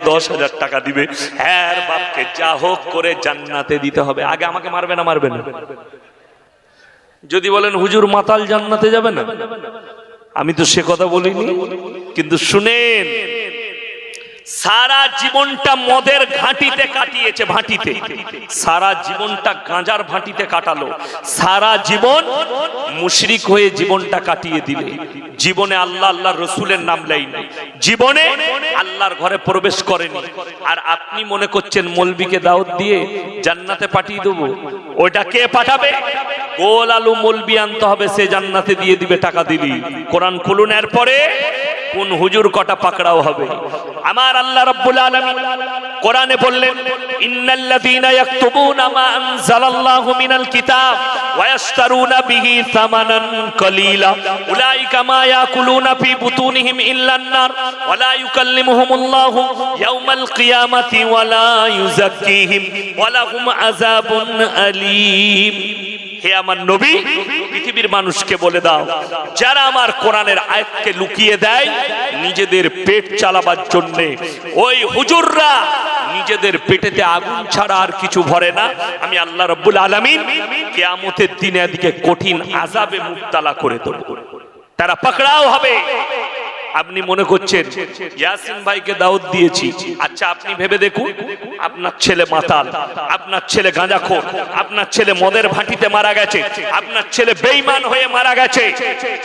10,000 টাকা দিবে, এর বাপকে যা হোক করে জান্নাতে দিতে হবে। আগে আমাকে মারবে না, মারবে না? যদি বলেন হুজুর মাতাল জান্নাতে যাবে না, আমি তো সে কথা বলিনি, কিন্তু শুনেন, সারা জীবনটা মদের ঘাঁটিতে কাটিয়েছে, ভাটিতে সারা জীবনটা গাঁজার ভাটিতে কাটালো, সারা জীবন মুশরিক হয়ে জীবনটা কাটিয়ে দিলে, জীবনে আল্লাহ আল্লাহ রসুলের নাম নেয়নি, জীবনে আল্লাহর ঘরে প্রবেশ করেনি। আর আপনি মনে করছেন মৌলবীকে দাওয়াত দিয়ে জান্নাতে পাঠিয়ে দেবো? ওটা কে পাঠাবে? গোল আলু মৌলবী আনতে হবে, সে জান্নাতে দিয়ে দিবে টাকা দিলি। কোরআন খুলুন, এরপরে কোন হুজুর কটা পাকড়াও হবে। আমার আল্লাহ রাব্বুল আলামিন কোরআনে বললেন, ইন্নাল্লাযীনা ইয়াকতুবুনা মা আনজালাল্লাহু মিনাল কিতাব ওয়া ইয়াশতারুনা বিহি সামানান কলিলা উলাইকা মা ইয়াকুলুনা ফি বুতুনিহিম ইল্লান নার ওয়া লা ইউকাল্লিমুহুমুল্লাহু ইয়াওমাল কিয়ামাতি ওয়া লা ইউযাক্কিহিম ওয়া লাহুম আযাবুন আলীম। হে আমার নবী, পৃথিবীর মানুষকে বলে দাও, যারা আমার কোরআনের আয়াতকে লুকিয়ে দেয় নিজেদের পেট চালাবার জন্য, ওই হুজুররা নিজেদের পেটেতে আগুন ছাড়া আর কিছু ভরে না। আমি আল্লাহ রাব্বুল আলামিন কিয়ামতের দিনে এদিকে কঠিন আযাবে মুবতালা করে দেব, তারা পাকড়াও হবে। আপনি মনে করছেন ইয়াসিন ভাইকে দাওয়াত দিয়েছি, আচ্ছা আপনি ভেবে দেখুন, আপনার ছেলে মাতাল, আপনার ছেলে গাঁজাখোর, আপনার ছেলে মদের ভাটিতে মারা গেছে, আপনার ছেলে বেঈমান হয়ে মারা গেছে,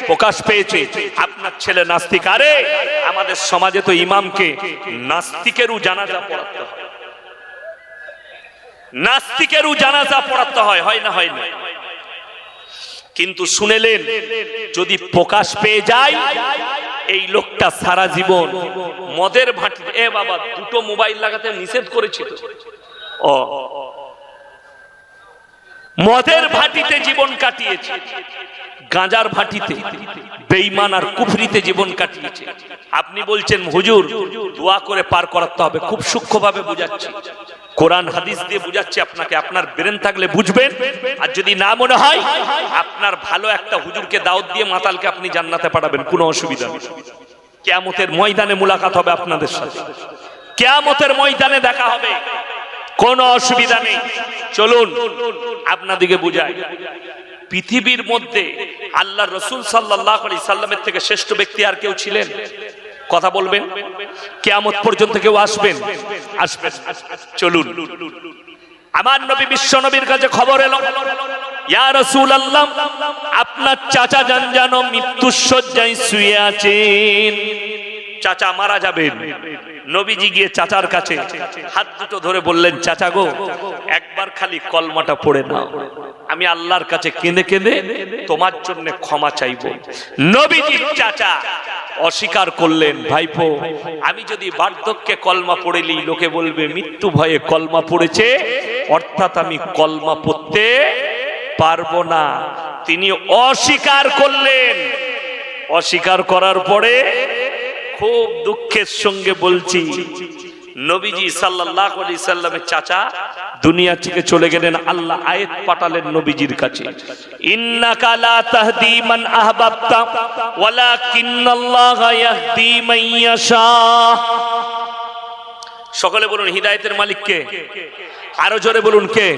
প্রকাশ পেয়েছে, আপনার ছেলে নাস্তিক। আরে আমাদের সমাজে তো ইমামকে নাস্তিকেরও জানাজা পড়াতে হয়, নাস্তিকেরও জানাজা পড়াতে হয়, হয় না? হয় না? কিন্তু শুনেলেন, যদি প্রকাশ পেয়ে যায় এই লোকটা সারা জীবন মদের ভাটি, এ বাবা দুটো মোবাইল লাগাতে নিষেধ করেছিল, ও মদের ভাটিতে জীবন কাটিয়েছে, গাঁজার ভাটিতে বেঈমান আর কুফরিতে জীবন কাটিয়েছে। আপনি বলছেন হুজুর দোয়া করে পার করাতে হবে। খুব সূক্ষ্মভাবে বুঝাচ্ছি, কোরআন হাদিস দিয়ে বুঝাচ্ছি আপনাকে, আপনার ব্রেন থাকলে বুঝবেন। আর যদি না মনে হয়, আপনার ভালো একটা হুজুরকে দাওয়াত দিয়ে মাতালকে আপনি জান্নাতে পাঠাবেন, কোনো অসুবিধা নেই। কিয়ামতের ময়দানে মুলাকাত হবে আপনাদের সাথে, কিয়ামতের ময়দানে দেখা হবে, কোনো অসুবিধা নেই। চলুন আপনাদিকে বুঝাই। পৃথিবীর মধ্যে আল্লাহ রাসূল সাল্লাল্লাহু আলাইহি সাল্লামের থেকে শ্রেষ্ঠ ব্যক্তি আর কেউ ছিলেন? কথা বলবেন। কিয়ামত পর্যন্ত কেউ আসবেন? আসবেন। চলুন, আমার নবী বিশ্ব নবীর কাছে খবর এলো, ইয়া রাসূলুল্লাহ, আপনার চাচা যান জানো মৃত্যুর শয্যায় শুয়ে আছেন, চাচা মারা যাবেন। নবীজি গিয়ে চাচার কাছে হাত দুটো ধরে বললেন, চাচা গো, একবার খালি কলমাটা পড়ে নাও, আমি আল্লাহর কাছে কেঁদে কেঁদে তোমার জন্য ক্ষমা চাইবো। নবীজির চাচা অস্বীকার করলেন, ভাইপো আমি যদি বার্ধক্যে কলমা পড়েলি লোকে বলবে মৃত্যু ভয়ে কলমা পড়েছে, অর্থাৎ আমি কলমা পড়তে পারবো না। তিনি অস্বীকার করলেন। অস্বীকার করার পরে খুব দুঃখের সঙ্গে বলছি, নবীজি সাল্লাল্লাহু আলাইহি সাল্লামের চাচা দুনিয়া থেকে চলে গেলেন। আল্লাহ আয়াত পাঠালেন নবীজির কাছে, ইন্নাকা লা তাহদি মান আহবাবতা ওয়ালাকিন্নাল্লাহা ইয়াহদি মান ইয়াশা। সকলে বলুন হিদায়াতের মালিক কে? আরো জোরে বলুন কে?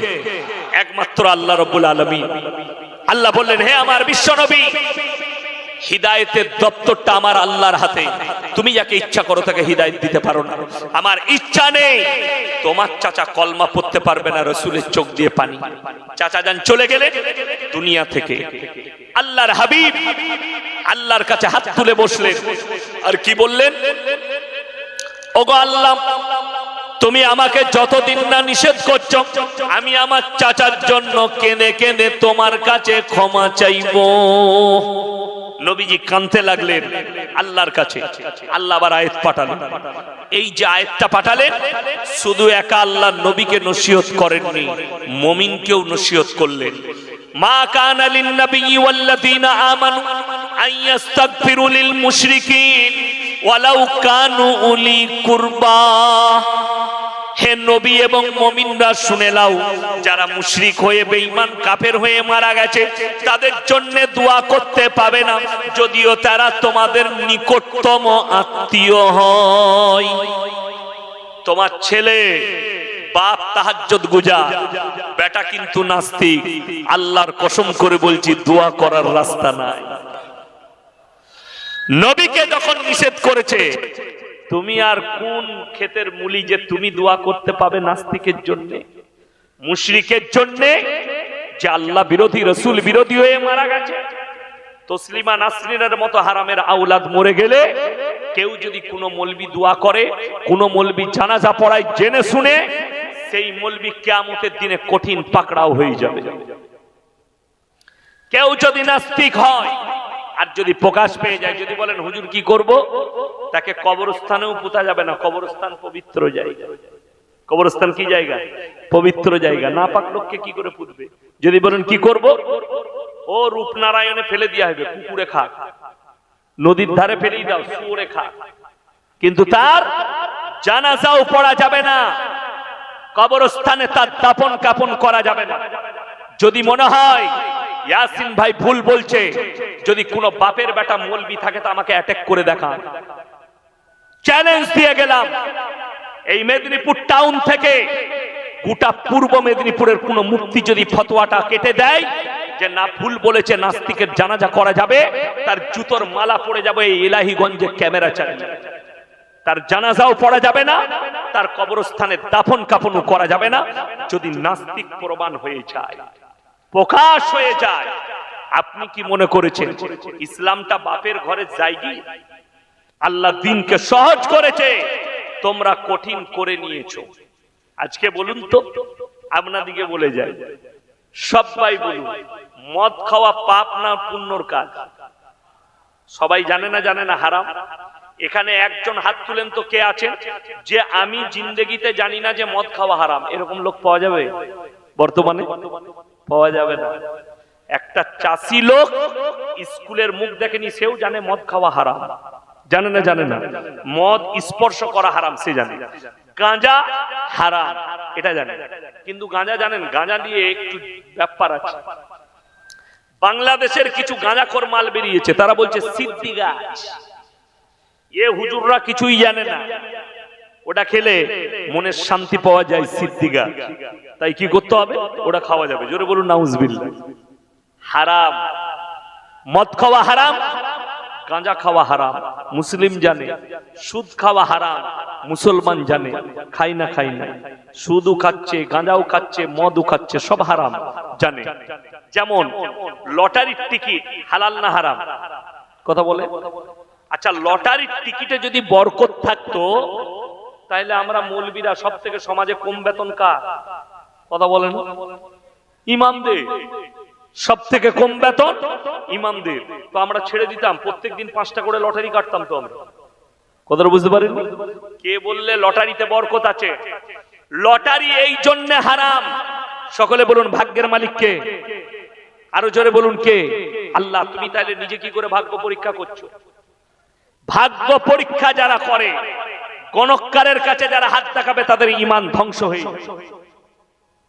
একমাত্র আল্লাহ রাব্বুল আলামিন। আল্লাহ বললেন, হে আমার বিশ্ব নবী, হিদায়াতের দপ্তরটা আমার আল্লাহর হাতে, তুমি যাকে ইচ্ছা করো তাকে হিদায়াত দিতে পারো না, আমার ইচ্ছা নেই। তোমার চাচা কলমা পড়তে পারবে না, রাসূলের চোখ দিয়ে পানি। চাচা যান চলে গেলেন দুনিয়া থেকে। আল্লাহর হাবিব আল্লাহর কাছে হাত তুলে বসলেন, আর কি বললেন? ওগো আল্লাহ, তুমি আমাকে যতদিন না নিষেধ করছো, আমি আমার চাচার জন্য কেঁদে কেঁদে তোমার কাছে ক্ষমা চাইবো। নবীজি কাঁদতে লাগলেন আল্লাহর কাছে। আল্লাহ আবার আয়াত পাঠালেন। এই যে আয়াতটা পাঠালেন, শুধু একা আল্লাহর নবীকে নসিহত করেননি, মুমিনকেও নসিহত করলেন। মা কানা লিন নাবিয়্যি ওয়াল্লাযীনা আমানু আন ইস্তাগফিরু লিল মুশরিকিন ওয়ালাউ কানু উলি কুরবা। হে নবী এবং মুমিনরা শুনে নাও, যারা মুশরিক হয়ে বেঈমান কাফের হয়ে মারা গেছে তাদের জন্য দোয়া করতে পাবে না, যদিও তারা তোমাদের নিকটতম আত্মীয় হয়। তোমার ছেলে বাপ তাহাজ্জুদ গুজার, বেটা কিন্তু নাস্তিক। আল্লাহর কসম করে বলছি দোয়া করার রাস্তা নাই। নবীকে যখন নিষেধ করেছে, তুমি আর কোন ক্ষেতের মূলি যে তুমি দোয়া করতে পাবে নাস্তিকের জন্য, মুশরিকের জন্য, যে আল্লাহ বিরোধী রাসূল বিরোধী হয়ে মারা গেছে। তসলিমা নাসরিনের মতো হারামের আওলাদ মরে গেলে কেউ যদি কোনো মৌলবি দোয়া করে, কোনো মৌলবি জানাজা পড়ায় জেনে শুনে, সেই মৌলবি কিয়ামতের দিনে কঠিন পাকড়াও হয়ে যাবে। কেউ যদি নাস্তিক হয় আর যদি প্রকাশ পেয়ে যায়, যদি বলেন হুজুর কি করব, তাকে কবরস্থানেও পুঁতা যাবে না। কবরস্থান পবিত্র জায়গা। কবরস্থান কি জায়গা? পবিত্র জায়গা। না পাক লোককে কি করে পুঁতবে? যদি বলেন কি করব, ও রূপনারায়ণে ফেলে দেওয়া হবে, কুকুরে খাক, নদীর ধারে ফেলেই দাও, শুয়োরে খাক, কিন্তু তার জানাজাও পড়া যাবে না, কবরস্থানে তার দাফন কাফন করা যাবে না। যদি মনে হয় ইয়াসিন ভাই ভুল বলছে, যদি কোনো বাপের বেটা মৌলবি থাকে তো আমাকে অ্যাটাক করে দেখান। চ্যালেঞ্জ দিয়ে গেলাম, এই মেদিনীপুর টাউন থেকে গোটা পূর্ব মেদিনীপুরের কোন মুফতি যদি ফতোয়াটা কেটে দেয় যে না ভুল বলেছে, নাস্তিকের জানাজা করা যাবে, তার জুতোর মালা পড়ে যাবে এই এলাহিগঞ্জে ক্যামেরা চালিয়ে। তার জানাজাও পড়া যাবে না, তার কবরস্থানে দাফন কাফনও করা যাবে না, যদি নাস্তিক প্রমাণ হয়ে যায়, প্রকাশ হয়ে যায়। আপনি কি মনে করেছেন ইসলামটা বাপের ঘরে জায়গি? আল্লাহ দিনকে সহজ করেছে, তোমরা কঠিন করে নিয়েছো। আজকে বলুন তো, আপনাদিকে বলে যায়, সবাই বলুন, মদ খাওয়া পাপ না পুণ্যর কাজ? সবাই জানে না? জানে না হারাম? এখানে একজন হাত তুলেন তো, কে আছেন যে আমি জিন্দেগিতে জানি না যে মদ খাওয়া হারাম? এরকম লোক পাওয়া যাবে বর্তমানে? পাওয়া যাবে না। একটা চাষি লোক স্কুলের মুখ দেখেনি, সেও জানে মদ খাওয়া হারাম। জানে না? জানে না। মদ স্পর্শ করা হারাম, সে জানে। গাঁজা হারাম, এটা জানে। কিন্তু গাঁজা জানেন, গাঁজা নিয়ে একটু ব্যাপার আছে। বাংলাদেশের কিছু গাঁজাখোর মাল বেরিয়েছে, তারা বলছে সিদ্ধি গাছ। এ হুজুররা কিছুই জানে না, ওটা খেলে মনের শান্তি পাওয়া যায়, সিদ্ধি গাছ। তাই কি করতে হবে? ওটা খাওয়া যাবে। জোরে বলুন নাউজুবিল্লাহ। হারাম, মদ খাওয়া হারাম, গাঁজা খাওয়া হারাম, মুসলিম জানে। সুদ খাওয়া হারাম, মুসলমান জানে। খাই না, খাই না, সুদও খাচ্ছে, গাঁজাও খাচ্ছে, মদও খাচ্ছে, সব হারাম জানে। যেমন লটারির টিকিট হালাল না হারাম? কথা বলে। আচ্ছা, লটারির টিকিটে যদি বরকত থাকতো, তাহলে আমরা মৌলবীরা সব থেকে সমাজে কম বেতন কার? কথা বলেন। ইমামদের। সব থেকে কম বেতন ইমামদের। তো আমরা ছেড়ে দিতাম, প্রত্যেকদিন 5টা করে লটারি কাটতাম তো আমরা। কথাটা বুঝতে পারেন? কে বললে লটারিতে বরকত আছে? লটারি এই জন্য হারাম, সকলে বলুন ভাগ্যের মালিক কে? আরো জোরে বলুন কে? আল্লাহ। তুমি তাহলে নিজে কি করে ভাগ্য পরীক্ষা করছো? ভাগ্য পরীক্ষা যারা করে, গণককারের কাছে যারা হাত দেখাবে, তাদের ঈমান ধ্বংস হয়ে যাবে।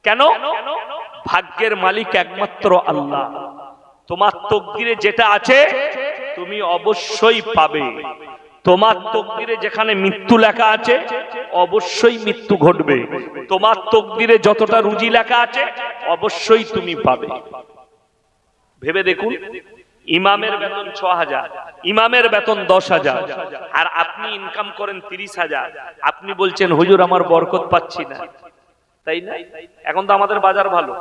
কেন? ভাগ্যের মালিক একমাত্র আল্লাহ। তোমার তকদিরে যেটা আছে তুমি অবশ্যই পাবে। তোমার তকদিরে যেখানে মৃত্যু লেখা আছে অবশ্যই মৃত্যু ঘটবে। তোমার তকদিরে যতটা রুজি লেখা আছে অবশ্যই তুমি পাবে। ভেবে দেখুন, ইমামের বেতন 6000, ইমামের বেতন 10,000, আর আপনি ইনকাম করেন 30,000। আপনি বলছেন হুজুর আমার বরকত পাচ্ছি না, তাই না? এখন তো আমাদের বাজার ভালো,